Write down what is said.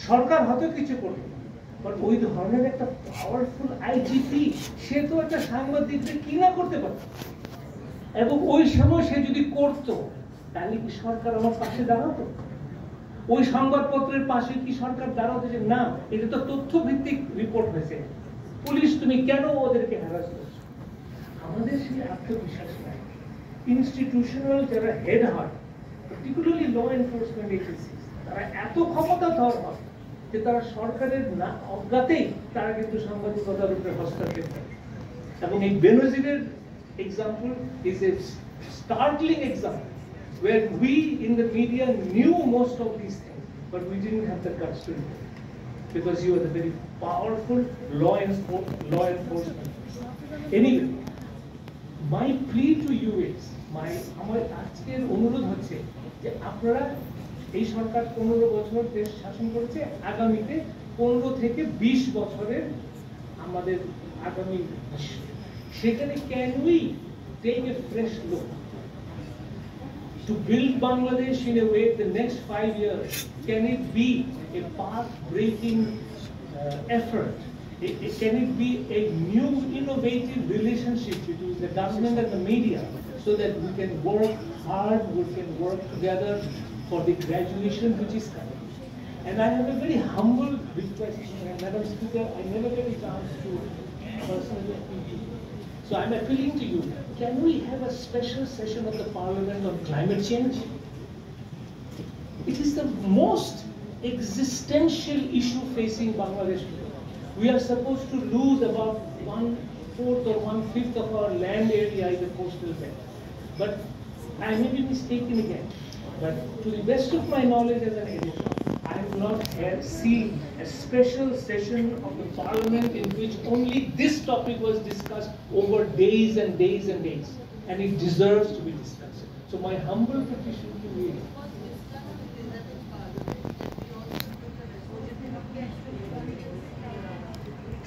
সরকার হয়তো কিছু করবে, বাট ওই ধরনের একটা পাওয়ারফুল আইজিপি সে তো একটা সাংবাদিকদের কি না করতে পারত, এবং ওই সময় সে যদি করতো তাহলে কি সরকার আমার পাশে দাঁড়াতো? ওই সংবাদপত্রের পাশে কি সরকার দাঁড়াতো যে না এটা তো তথ্য ভিত্তিক রিপোর্ট হয়েছে, পুলিশ তুমি কেন ওদেরকে হ্যারাস করছো? আমাদের সেই আত্মবিশ্বাস নাই। ইনস্টিটিউশনাল যারা হেড হয়, পার্টিকুলারলি ল এনফোর্সমেন্ট এজেন্সিস, তারা এত ক্ষমতাধর হয় যে তারা সরকারের না অজ্ঞাতেই তারা কিন্তু সাংবাদিকতার উপরে হস্তক্ষেপ করে। এবং এই বেনজিরের example is a startling example where we in the media knew most of these things, but we didn't have the guts to do it because you are the very powerful law enforcement. Anyway, my plea to you is, আমার আজকের অনুরোধ হচ্ছে যে আপনারা এই সরকার 15 বছর দেশ শাসন করেছে, আগামীতে 15 থেকে 20 বছরের আমাদের আগামী সেখানে can we take a fresh look to build Bangladesh in a way the next 5 years? Can it be a path-breaking effort? Can it be a new innovative relationship between the government and the media so that we can work hard, we can work together for the graduation which is coming? And I have a very humble request, Madam Speaker, I never get a chance to personally appeal to you. So I'm appealing to you, can we have a special session of the Parliament on climate change? It is the most existential issue facing Bangladesh today. We are supposed to lose about 1/4 or 1/5 of our land area in the coastal belt. But I may be mistaken again. But to the best of my knowledge as an editor, I have not seen a special session of the Parliament in which only this topic was discussed over days and days and days. And it deserves to be discussed. So my humble petition to you